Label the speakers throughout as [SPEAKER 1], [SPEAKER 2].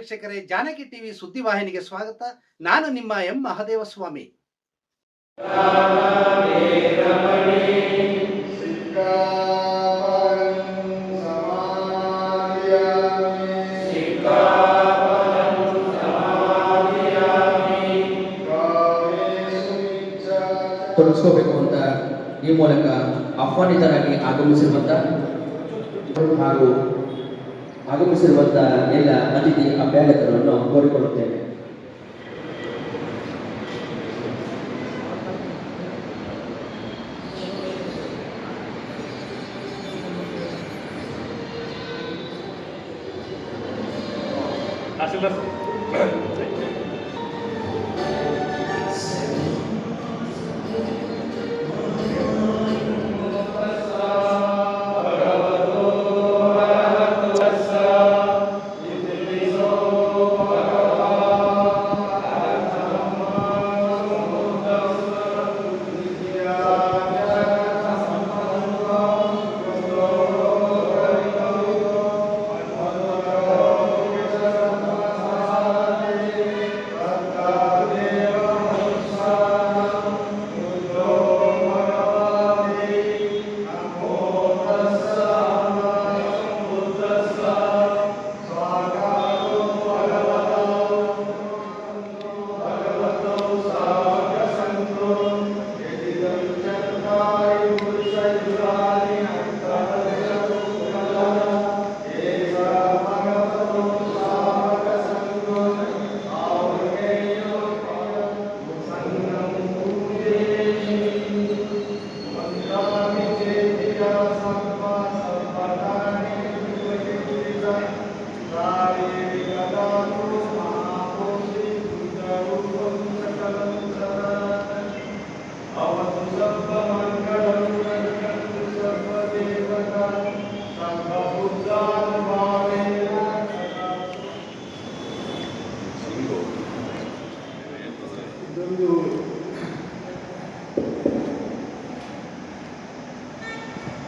[SPEAKER 1] ವೀಕ್ಷಕರೇ, ಜಾನಕಿ ಟಿವಿ ಸುದ್ದಿವಾಹಿನಿಗೆ ಸ್ವಾಗತ. ನಾನು ನಿಮ್ಮ ಎಂ ಮಹದೇವಸ್ವಾಮಿ.
[SPEAKER 2] ತೊಡಗಿಸ್ಕೋಬೇಕು ಅಂತ ಈ ಮೂಲಕ ಆಹ್ವಾನಿತರಾಗಿ ಆಗಮಿಸಿರುವಂತ ಹಾಗೂ ಆಗಮಿಸಿರುವಂತ ಎಲ್ಲ ಅತಿಥಿ ಅಭ್ಯಾಗತರನ್ನು ಕೋರಿಕೊಳ್ಳುತ್ತೇನೆ.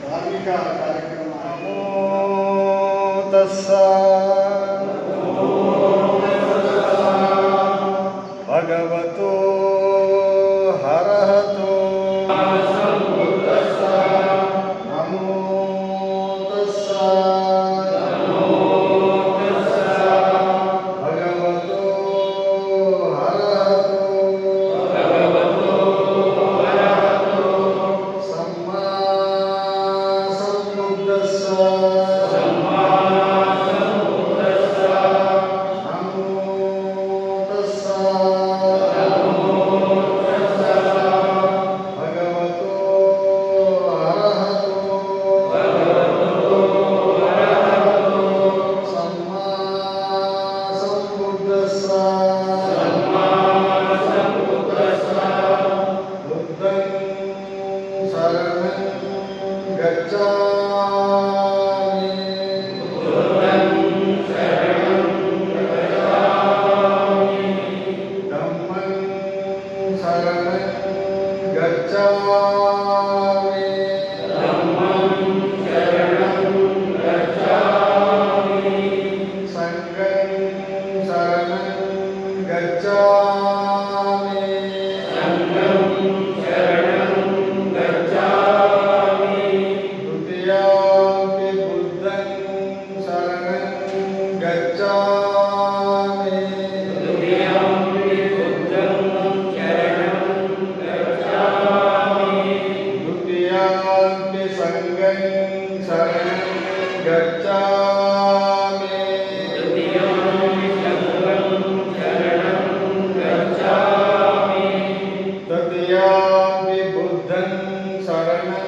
[SPEAKER 3] ಧಾರ್ಮಿಕ ಕಾರ್ಯಕ್ರಮ. ನಮೋ ತಸ್ಸ ಭಗವತೋ ಅರ್ಹತೋ ನಮೋ ತಸ್ಸ ಭಗವತೋ ಅರ್ಹತೋ ಸಮ್ಮಾ ಸಂಬುದ್ಧಸ್ಸ ನಮೋ ತಸ್ಸ ಭಗವತೋ ಅರ್ಹತೋ ಸಮ್ಮಾ ಸಂಬುದ್ಧಸ್ಸ ಬುದ್ಧಂ ಶರಣಂ ಗಚ್ಛಾಮಿ ಧಮ್ಮಂ ಶರಣಂ ಗಚ್ಛಾಮಿ ಸಂಘಂ ಶರಣಂ ಗಚ್ಛಾಮಿ ದ್ವಿತೀಯಾಂಪಿ ಬುದ್ಧಂ ಶರಣಂ ಗಚ್ಛಾಮಿ ದ್ವಿತೀಯಾಂಪಿ ಸಂಘಂ ಶರಣಂ ಗಚ್ಛಾಮಿ ತೃತೀಯಾಂಪಿ ಬುದ್ಧಂ ಶರಣಂ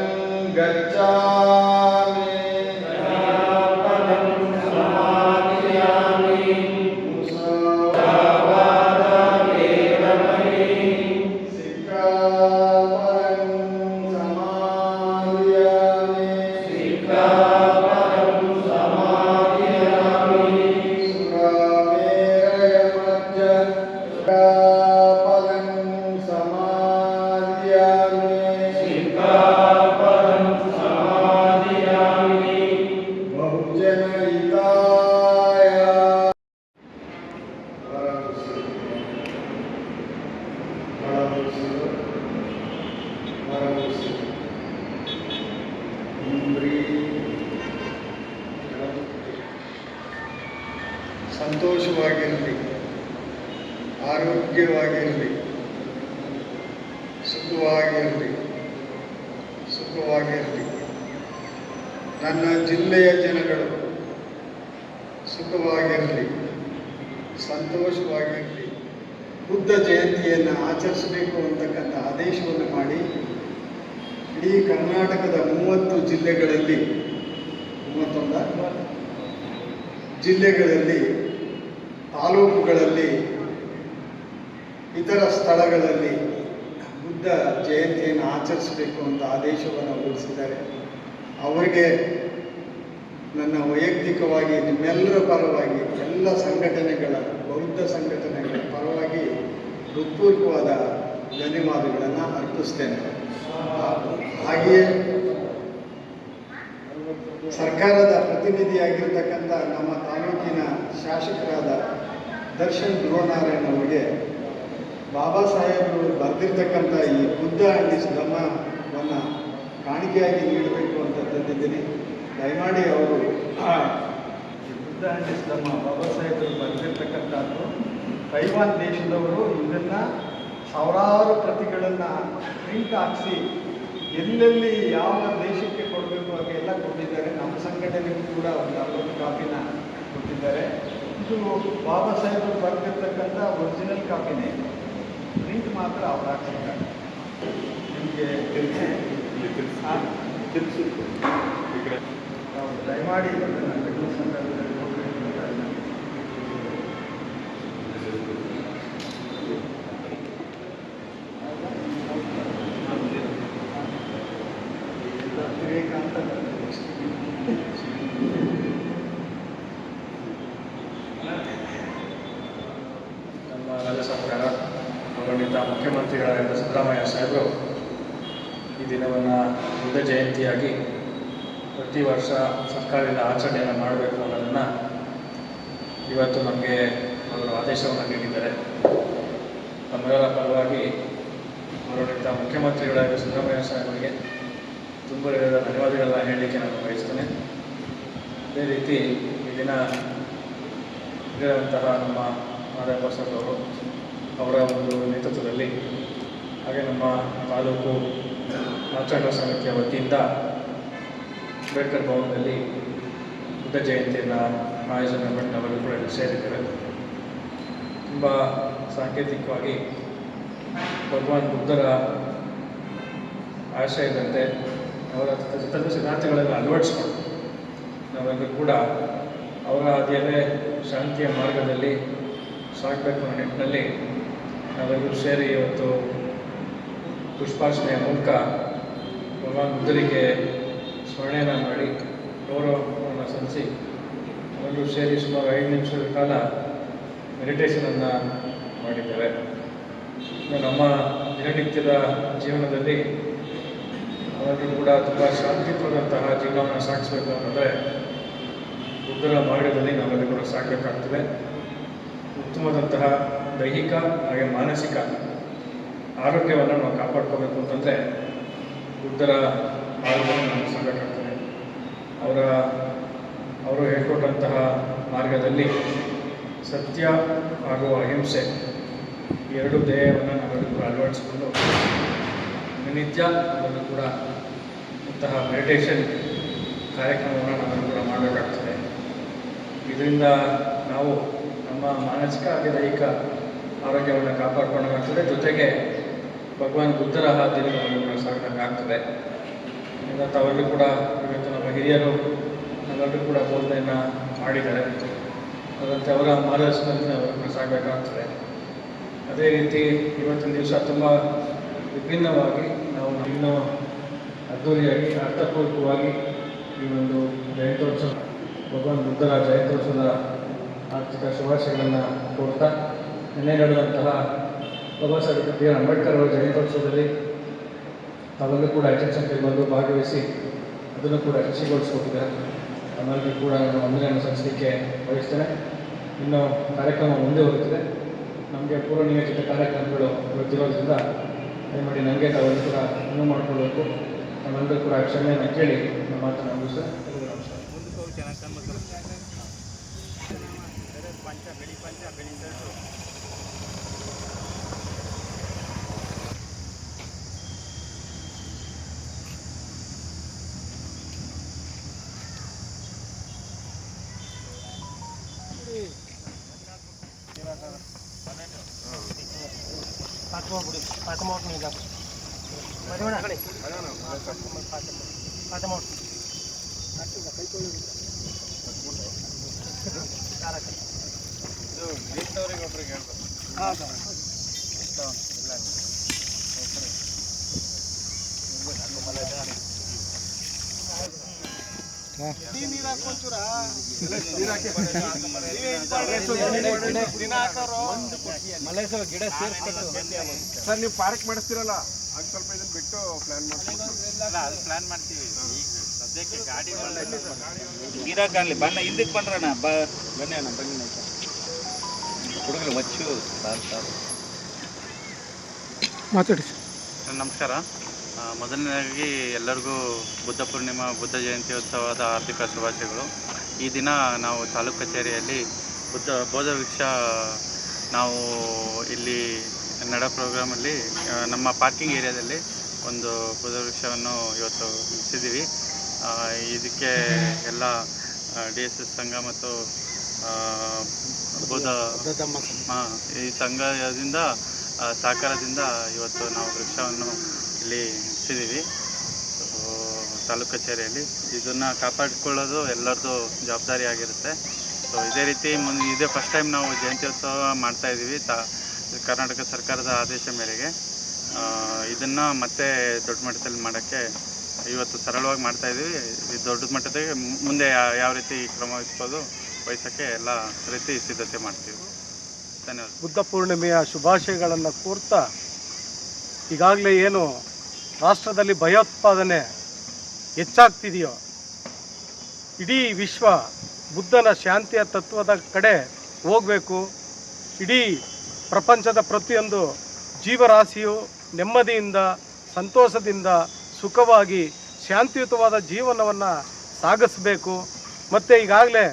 [SPEAKER 3] ಗಚ್ಛಾಮಿ ಸಿಕ್ಖಾಪದಂ ಸಮಾಧಿಯಾಮಿ ಸುರಾಮೇರಯ ಮಧ್ಯ ಸಿಕ್ಖಾಪದಂ ಸಮಾಧಿಯಾಮಿ ಸಂತೋಷವಾಗಿರಲಿ, ಆರೋಗ್ಯವಾಗಿರಲಿ, ಸುಖವಾಗಿರಲಿ. ನನ್ನ ಜಿಲ್ಲೆಯ ಜನಗಳು ಸುಖವಾಗಿರಲಿ, ಸಂತೋಷವಾಗಿರಲಿ. ಬುದ್ಧ ಜಯಂತಿಯನ್ನು ಆಚರಿಸಬೇಕು ಅಂತಕ್ಕಂಥ ಆದೇಶವನ್ನು ಮಾಡಿ ಇಡೀ ಕರ್ನಾಟಕದ 30 ಜಿಲ್ಲೆಗಳಲ್ಲಿ 31 ಜಿಲ್ಲೆಗಳಲ್ಲಿ, ತಾಲೂಕುಗಳಲ್ಲಿ, ಇತರ ಸ್ಥಳಗಳಲ್ಲಿ ಬುದ್ಧ ಜಯಂತಿಯನ್ನು ಆಚರಿಸಬೇಕು ಅಂತ ಆದೇಶವನ್ನು ಹೊರಡಿಸಿದ್ದಾರೆ. ಅವರಿಗೆ ನನ್ನ ವೈಯಕ್ತಿಕವಾಗಿ ನಿಮ್ಮೆಲ್ಲರ ಪರವಾಗಿ, ಎಲ್ಲ ಸಂಘಟನೆಗಳ, ಬೌದ್ಧ ಸಂಘಟನೆಗಳ ಪರವಾಗಿ ಹೃತ್ಪೂರ್ವಕವಾದ ಧನ್ಯವಾದಗಳನ್ನು ಅರ್ಪಿಸ್ತೇನೆ. ಹಾಗೆಯೇ ಸರ್ಕಾರದ ಪ್ರತಿನಿಧಿಯಾಗಿರ್ತಕ್ಕಂಥ ನಮ್ಮ ತಾಲೂಕಿನ ಶಾಸಕರಾದ ದರ್ಶನ್ ಧ್ರುವನಾರಾಯಣ್ ಅವರಿಗೆ ಬಾಬಾ ಸಾಹೇಬರು ಬರೆದಿರ್ತಕ್ಕಂಥ ಈ ಬುದ್ಧ ಅಂಡ್ ಹಿಸ್ ಧಮ್ಮವನ್ನು ಕಾಣಿಕೆಯಾಗಿ ನೀಡಬೇಕು ಅಂತ ತಂದಿದ್ದೀನಿ. ದಯಮಾಡಿ ಅವರು ಬುದ್ಧ ಅಂಡ್ ಹಿಸ್ ಧಮ್ಮ ಬಾಬಾ ಸಾಹೇಬರು ಬರೆದಿರ್ತಕ್ಕಂಥದ್ದು, ತೈವಾನ್ ದೇಶದವರು ಇದನ್ನು ಸಾವಿರಾರು ಪ್ರತಿಗಳನ್ನು ಪ್ರಿಂಟ್ ಹಾಕಿಸಿ ಎಲ್ಲೆಲ್ಲಿ ಯಾವ ದೇಶಕ್ಕೆ ಕೊಡಬೇಕು ಹಾಗೆಲ್ಲ ಕೊಟ್ಟಿದ್ದಾರೆ. ನಮ್ಮ ಸಂಘಟನೆಗೂ ಕೂಡ ಒಂದು 60 ಕಾಪಿನ ಕೊಟ್ಟಿದ್ದಾರೆ. ಇದು ಬಾಬಾ ಸಾಹೇಬರು ಬರೆದಿರ್ತಕ್ಕಂಥ ಒರಿಜಿನಲ್ ಕಾಪಿನೇ, ಪ್ರಿಂಟ್ ಮಾತ್ರ ಅವ್ರು ಹಾಕ್ಸಿದ್ದಾರೆ. ನಿಮಗೆ ದಯಮಾಡಿ ಅದನ್ನು ಬೆಂಗಳೂರು ಸಂಘಟನೆಯಲ್ಲಿ ಹೋಗಬೇಕು ಅಂತ ವಿವೇಕಾಂತ
[SPEAKER 4] ನಮ್ಮ ರಾಜ್ಯ ಸರ್ಕಾರ ಗೌರವಾನ್ವಿತ ಮುಖ್ಯಮಂತ್ರಿಗಳಾದ ಸಿದ್ದರಾಮಯ್ಯ ಸಾಹೇಬರು ಈ ದಿನವನ್ನು ಬುದ್ಧ ಜಯಂತಿಯಾಗಿ ಪ್ರತಿ ವರ್ಷ ಸರ್ಕಾರದಿಂದ ಆಚರಣೆಯನ್ನು ಮಾಡಬೇಕು ಅನ್ನೋದನ್ನು ಇವತ್ತು ನಮಗೆ ಅವರು ಆದೇಶವನ್ನು ನೀಡಿದ್ದಾರೆ. ನಮ್ಮೆಲ್ಲರ ಪರವಾಗಿ ಗೌರವಾನ್ವಿತ ಮುಖ್ಯಮಂತ್ರಿಗಳಾದ ಸಿದ್ದರಾಮಯ್ಯ ಸಾಹೇಬರಿಗೆ ತುಂಬ ಧನ್ಯವಾದಗಳನ್ನ ಹೇಳಲಿಕ್ಕೆ ನಾನು ಬಯಸ್ತೇನೆ. ಅದೇ ರೀತಿ ಈ ದಿನ ಇರುವಂತಹ ನಮ್ಮ ಮಾಧವ ಪ್ರಸಾದ್ ಅವರು, ಅವರ ಒಂದು ನೇತೃತ್ವದಲ್ಲಿ, ಹಾಗೆ ನಮ್ಮ ತಾಲೂಕು ಆಚರಣಾ ಸಮಿತಿಯ ವತಿಯಿಂದ ಅಂಬೇಡ್ಕರ್ ಭವನದಲ್ಲಿ ಬುದ್ಧ ಜಯಂತಿಯನ್ನು ಆಯೋಜನೆ ಮಾಡಿ ನಾವೆಲ್ಲರೂ ಕೂಡ ಸೇರಿದ್ದೇವೆ. ತುಂಬ ಸಾಂಕೇತಿಕವಾಗಿ ಭಗವಾನ್ ಬುದ್ಧರ ಆಶಯದಂತೆ ಅವರ ತತ್ವ ಸಿದ್ಧಾಂತಗಳನ್ನು ಅಳವಡಿಸ್ಕೊಂಡು ನಾವೆಲ್ಲರೂ ಕೂಡ ಅವರ ಹಾದಿಯಲ್ಲೇ ಶಾಂತಿಯ ಮಾರ್ಗದಲ್ಲಿ ಸಾಗಬೇಕು ಅನ್ನೋ ನಿಟ್ಟಿನಲ್ಲಿ ನಾವೆಲ್ಲರೂ ಸೇರಿ ಇವತ್ತು ಪುಷ್ಪಾರ್ಚನೆಯ ಮೂಲಕ ಭಗವಾನ್ ಬುದ್ಧರಿಗೆ ಸ್ಮರಣೆಯನ್ನು ಮಾಡಿ ಗೌರವವನ್ನು ಸಲ್ಲಿಸಿ ನಾವೆಲ್ಲರೂ ಸೇರಿ ಸುಮಾರು 5 ನಿಮಿಷದ ಕಾಲ ಮೆಡಿಟೇಷನನ್ನು ಮಾಡಿದ್ದೇವೆ. ನಮ್ಮ ದಿನನಿತ್ಯದ ಜೀವನದಲ್ಲಿ ನಾವೆಲ್ಲರೂ ಕೂಡ ತುಂಬ ಶಾಂತಿಯುತವಾದಂತಹ ಜೀವನವನ್ನು ಸಾಗಿಸಬೇಕು ಅನ್ನೋದ್ರೆ ಬುದ್ಧರ ಮಾರ್ಗದಲ್ಲಿ ನಾವೆಲ್ಲರೂ ಕೂಡ ಸಾಗಬೇಕಾಗ್ತದೆ. ಉತ್ತಮವಾದಂತಹ ದೈಹಿಕ ಹಾಗೆ ಮಾನಸಿಕ ಆರೋಗ್ಯವನ್ನು ನಾವು ಕಾಪಾಡ್ಕೋಬೇಕು ಅಂತಂದರೆ ಬುದ್ಧರ ಮಾರ್ಗವನ್ನು ನಾವು ಸಾಗಬೇಕಾಗ್ತದೆ. ಅವರು ಹೇಳ್ಕೊಟ್ಟಂತಹ ಮಾರ್ಗದಲ್ಲಿ ಸತ್ಯ ಹಾಗೂ ಅಹಿಂಸೆ ಎರಡು ಧ್ಯೇಯವನ್ನು ನಾವೆಲ್ಲರೂ ಕೂಡ ಅಳವಡಿಸಿಕೊಂಡು ದಿನನಿತ್ಯ ನಾವೆಲ್ಲರೂ ಕೂಡ ಇಂತಹ ಮೆಡಿಟೇಷನ್ ಕಾರ್ಯಕ್ರಮವನ್ನು ನಾವೆಲ್ಲರೂ ಕೂಡ ಮಾಡಬೇಕಾಗ್ತದೆ. ಇದರಿಂದ ನಾವು ನಮ್ಮ ಮಾನಸಿಕ ಹಾಗೆ ದೈಹಿಕ ಆರೋಗ್ಯವನ್ನು ಕಾಪಾಡ್ಕೊಳ್ಳೋಕ್ಕಾಗ್ತದೆ. ಜೊತೆಗೆ ಭಗವಾನ್ ಬುದ್ಧರ ಹಾದಿಯಲ್ಲಿ ನಾವೆಲ್ಲರೂ ಕೂಡ ಸಾಗಬೇಕಾಗ್ತದೆ. ತಾವೆಲ್ಲರೂ ಕೂಡ ಇವತ್ತು ನಮ್ಮ ಹಿರಿಯರು ನಾವೆಲ್ಲರೂ ಕೂಡ ಬೋಧನೆಯನ್ನು ಮಾಡಿದ್ದಾರೆ. ಅದರಂತೆ ಅವರ ಮಾರ್ಗದರ್ಶನದಲ್ಲಿ ನಾವೆಲ್ಲರೂ ಕೂಡ ಸಾಗಬೇಕಾಗ್ತದೆ. ಅದೇ ರೀತಿ ಇವತ್ತಿನ ದಿವಸ ತುಂಬ ವಿಭಿನ್ನವಾಗಿ ನಾವು ಇನ್ನೂ ಅದ್ದೂರಿಯಾಗಿ ಅರ್ಥಪೂರ್ವಕವಾಗಿ ಈ ಒಂದು ಜಯಂತ್ಯೋತ್ಸವ, ಭಗವಾನ್ ಬುದ್ಧರ ಜಯಂತ್ಯೋತ್ಸವದ ಆರ್ಥಿಕ ಶುಭಾಶಯಗಳನ್ನು ಕೋರ್ತಾ, ನಿನ್ನೆ ನಡೆದಂತಹ ಬಾಬಾ ಸಾಹೇಬ್ ಬಿ ಆರ್ ಅಂಬೇಡ್ಕರ್ ಅವರ ಜಯಂತ್ಯೋತ್ಸವದಲ್ಲಿ ತಾವೆಲ್ಲರೂ ಕೂಡ ಹೆಚ್ಚಿನ ಸಂಖ್ಯೆಯಲ್ಲಿ ಬಂದು ಭಾಗವಹಿಸಿ ಅದನ್ನು ಕೂಡ ಯಶಸ್ವಿಗೊಳಿಸ್ಕೊಟ್ಟಿದ್ದಾರೆ. ನಮ್ಮಲ್ಲಿ ಕೂಡ ನಾನು ವಂದನೆಯನ್ನು ಸಲ್ಲಿಸಲಿಕ್ಕೆ ಬಯಸ್ತೇನೆ. ಇನ್ನು ಕಾರ್ಯಕ್ರಮ ಮುಂದೆ ಹೋಗುತ್ತದೆ. ನಮಗೆ ಪೂರ್ವ ನಿಯೋಜಿತ ಕಾರ್ಯಕ್ರಮಗಳು ಇವತ್ತಿರೋದ್ರಿಂದ ದಯಮಾಡಿ ನನಗೆ ತಾವೆಲ್ಲರೂ ಕೂಡ ಅನುವು ಮಾಡಿಕೊಳ್ಬೇಕು. ನಮ್ಮೆಲ್ಲರೂ ಕೂಡ ಕ್ಷಮೆಯನ್ನು ಕೇಳಿ ನಮ್ಮ ಮಾತನ್ನು ಮುಗಿಸ್ತೇನೆ. ನಮಸ್ಕಾರ.
[SPEAKER 3] ಸರ್ ನೀವು ಪಾರ್ಕ್ ಮಾಡಿಸ್ತೀರಲ್ಲ ಆಗ ಸ್ವಲ್ಪ ಇದನ್ನ ಬಿಟ್ಟು ಪ್ಲಾನ್ ಮಾಡ್ತೀವಿ. ಸದ್ಯಕ್ಕೆ ಗಾಡಿ ಗಿರಾಕಲ್ಲಿ ಬಣ್ಣ ಹಿಂದಕ್ಕೆ ಬಂದ್ರಣ್ಣ ಬನ್ನಿ ಅಣ್ಣ ಬನ್ನಿ ಹುಡುಗರು ಮಚ್ಚು
[SPEAKER 5] ಮಾತಾಡಿ.
[SPEAKER 6] ನಮಸ್ಕಾರ. ಮೊದಲನೇದಾಗಿ ಎಲ್ಲರಿಗೂ ಬುದ್ಧ ಪೂರ್ಣಿಮಾ ಬುದ್ಧ ಜಯಂತ್ಯೋತ್ಸವದ ಆರ್ಥಿಕ ಶುಭಾಶಯಗಳು. ಈ ದಿನ ನಾವು ತಾಲೂಕು ಕಚೇರಿಯಲ್ಲಿ ಬೋಧ ವೃಕ್ಷ ನಾವು ಇಲ್ಲಿ ನಡೆೋ ಪ್ರೋಗ್ರಾಮಲ್ಲಿ ನಮ್ಮ ಪಾರ್ಕಿಂಗ್ ಏರಿಯಾದಲ್ಲಿ ಒಂದು ಬೋಧ ವೃಕ್ಷವನ್ನು ಇವತ್ತು ಇಟ್ಟಿದ್ದೀವಿ. ಇದಕ್ಕೆ ಎಲ್ಲ DSS ಸಂಘ ಮತ್ತು ಈ ಸಂಘದಿಂದ ಸಹಕಾರದಿಂದ ಇವತ್ತು ನಾವು ವೃಕ್ಷವನ್ನು ಇಲ್ಲಿ ಇಟ್ಟಿದ್ದೀವಿ ತಾಲೂಕು ಕಚೇರಿಯಲ್ಲಿ. ಇದನ್ನು ಕಾಪಾಡಿಕೊಳ್ಳೋದು ಎಲ್ಲರದ್ದು ಜವಾಬ್ದಾರಿ ಆಗಿರುತ್ತೆ. ಸೊ ಇದೇ ರೀತಿ ಇದೇ ಫಸ್ಟ್ ಟೈಮ್ ನಾವು ಜಯಂತ್ಯೋತ್ಸವ ಮಾಡ್ತಾಯಿದ್ದೀವಿ ಕರ್ನಾಟಕ ಸರ್ಕಾರದ ಆದೇಶ ಮೇರೆಗೆ. ಇದನ್ನು ಮತ್ತೆ ದೊಡ್ಡ ಮಟ್ಟದಲ್ಲಿ ಮಾಡೋಕ್ಕೆ ಇವತ್ತು ಸರಳವಾಗಿ ಮಾಡ್ತಾಯಿದ್ದೀವಿ. ಇದು ದೊಡ್ಡ ಮಟ್ಟದಾಗೆ ಮುಂದೆ ಯಾವ ರೀತಿ ಕ್ರಮ ವಹಿಸೋಕ್ಕೆ ಎಲ್ಲ ರೀತಿ ಸಿದ್ಧತೆ ಮಾಡ್ತೀವಿ. ಧನ್ಯವಾದ.
[SPEAKER 5] ಬುದ್ಧ ಪೂರ್ಣಿಮೆಯ ಶುಭಾಶಯಗಳನ್ನು ಕೋರ್ತಾ, ಈಗಾಗಲೇ ಏನು ರಾಷ್ಟ್ರದಲ್ಲಿ ಭಯೋತ್ಪಾದನೆ ಹೆಚ್ಚಾಗ್ತಿದೆಯೋ, ಇಡೀ ವಿಶ್ವ ಬುದ್ಧನ ಶಾಂತಿಯ ತತ್ವದ ಕಡೆ ಹೋಗಬೇಕು. ಇಡೀ ಪ್ರಪಂಚದ ಪ್ರತಿಯೊಂದು ಜೀವರಾಶಿಯು ನೆಮ್ಮದಿಯಿಂದ ಸಂತೋಷದಿಂದ ಸುಖವಾಗಿ ಶಾಂತಿಯುತವಾದ ಜೀವನವನ್ನು ಸಾಗಿಸಬೇಕು. ಮತ್ತು ಈಗಾಗಲೇ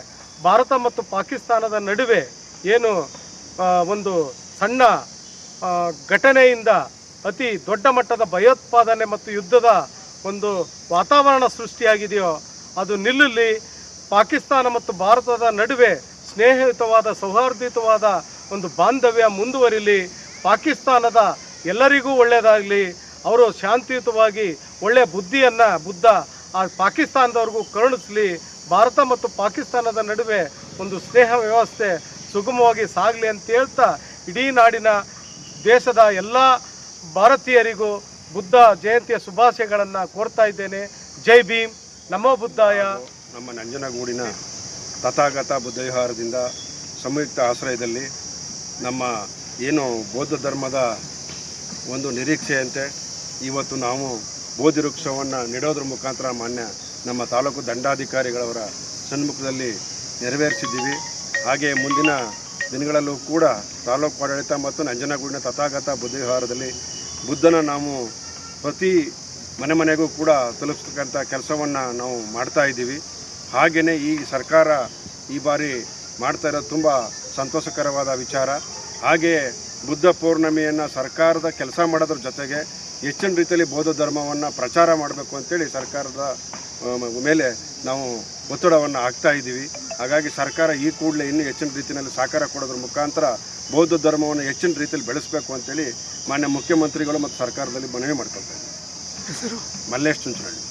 [SPEAKER 5] ಭಾರತ ಮತ್ತು ಪಾಕಿಸ್ತಾನದ ನಡುವೆ ಏನು ಒಂದು ಸಣ್ಣ ಘಟನೆಯಿಂದ ಅತಿ ದೊಡ್ಡ ಮಟ್ಟದ ಭಯೋತ್ಪಾದನೆ ಮತ್ತು ಯುದ್ಧದ ಒಂದು ವಾತಾವರಣ ಸೃಷ್ಟಿಯಾಗಿದೆಯೋ ಅದು ನಿಲ್ಲಲಿ. ಪಾಕಿಸ್ತಾನ ಮತ್ತು ಭಾರತದ ನಡುವೆ ಸ್ನೇಹಯುತವಾದ ಸೌಹಾರ್ದಯುತವಾದ ಒಂದು ಬಾಂಧವ್ಯ ಮುಂದುವರಿಲಿ. ಪಾಕಿಸ್ತಾನದ ಎಲ್ಲರಿಗೂ ಒಳ್ಳೆಯದಾಗಲಿ. ಅವರು ಶಾಂತಿಯುತವಾಗಿ ಒಳ್ಳೆಯ ಬುದ್ಧಿಯನ್ನು ಬುದ್ಧ ಆ ಪಾಕಿಸ್ತಾನದವ್ರಿಗೂ ಕರುಣಿಸಲಿ. ಭಾರತ ಮತ್ತು ಪಾಕಿಸ್ತಾನದ ನಡುವೆ ಒಂದು ಸ್ನೇಹ ವ್ಯವಸ್ಥೆ ಸುಗಮವಾಗಿ ಸಾಗಲಿ ಅಂತ ಹೇಳ್ತಾ ಇಡೀ ನಾಡಿನ ದೇಶದ ಎಲ್ಲ ಭಾರತೀಯರಿಗೂ ಬುದ್ಧ ಜಯಂತಿಯ ಶುಭಾಶಯಗಳನ್ನು ಕೋರ್ತಾ ಇದ್ದೇನೆ. ಜೈ ಭೀಮ್, ನಮೋ ಬುದ್ಧಾಯ.
[SPEAKER 3] ನಮ್ಮ ನಂಜನಗೂಡಿನ ತಥಾಗತ ಬುದ್ಧ ವಿಹಾರದಿಂದ ಸಂಯುಕ್ತ ಆಶ್ರಯದಲ್ಲಿ ನಮ್ಮ ಏನು ಬೌದ್ಧ ಧರ್ಮದ ಒಂದು ನಿರೀಕ್ಷೆಯಂತೆ ಇವತ್ತು ನಾವು ಬೋಧಿ ವೃಕ್ಷವನ್ನು ನೆಡೋದ್ರ ಮುಖಾಂತರ ಮಾನ್ಯ ನಮ್ಮ ತಾಲೂಕು ದಂಡಾಧಿಕಾರಿಗಳವರ ಸನ್ಮುಖದಲ್ಲಿ ನೆರವೇರಿಸಿದ್ದೀವಿ. ಹಾಗೆ ಮುಂದಿನ ದಿನಗಳಲ್ಲೂ ಕೂಡ ತಾಲೂಕು ಆಡಳಿತ ಮತ್ತು ನಂಜನಗೂಡಿನ ತಥಾಗತ ಬುದ್ಧ ವಿಹಾರದಲ್ಲಿ ಬುದ್ಧನ ನಾವು ಪ್ರತಿ ಮನೆಗೂ ಕೂಡ ತಲುಪಿಸ್ತಕ್ಕಂಥ ಕೆಲಸವನ್ನು ನಾವು ಮಾಡ್ತಾ ಇದ್ದೀವಿ. ಹಾಗೆಯೇ ಈ ಸರ್ಕಾರ ಈ ಬಾರಿ ಮಾಡ್ತಾ ಇರೋದು ತುಂಬ ಸಂತೋಷಕರವಾದ ವಿಚಾರ. ಹಾಗೆಯೇ ಬುದ್ಧ ಪೌರ್ಣಮಿಯನ್ನು ಸರ್ಕಾರದ ಕೆಲಸ ಮಾಡೋದ್ರ ಜೊತೆಗೆ ಹೆಚ್ಚಿನ ರೀತಿಯಲ್ಲಿ ಬೌದ್ಧ ಧರ್ಮವನ್ನು ಪ್ರಚಾರ ಮಾಡಬೇಕು ಅಂತೇಳಿ ಸರ್ಕಾರದ ಮೇಲೆ ನಾವು ಒತ್ತಡವನ್ನು ಹಾಕ್ತಾ ಇದ್ದೀವಿ. ಹಾಗಾಗಿ ಸರ್ಕಾರ ಈ ಕೂಡಲೇ ಇನ್ನೂ ಹೆಚ್ಚಿನ ರೀತಿಯಲ್ಲಿ ಸಹಕಾರ ಕೊಡೋದ್ರ ಮುಖಾಂತರ ಬೌದ್ಧ ಧರ್ಮವನ್ನು ಹೆಚ್ಚಿನ ರೀತಿಯಲ್ಲಿ ಬೆಳೆಸಬೇಕು ಅಂತೇಳಿ ಮಾನ್ಯ ಮುಖ್ಯಮಂತ್ರಿಗಳು ಮತ್ತು ಸರ್ಕಾರದಲ್ಲಿ ಮನವಿ ಮಾಡ್ಕೊಳ್ತಾ ಇದ್ದೀವಿ. ಮಲ್ಲೇಶ್ ಚುಂಚನಹಳ್ಳಿ.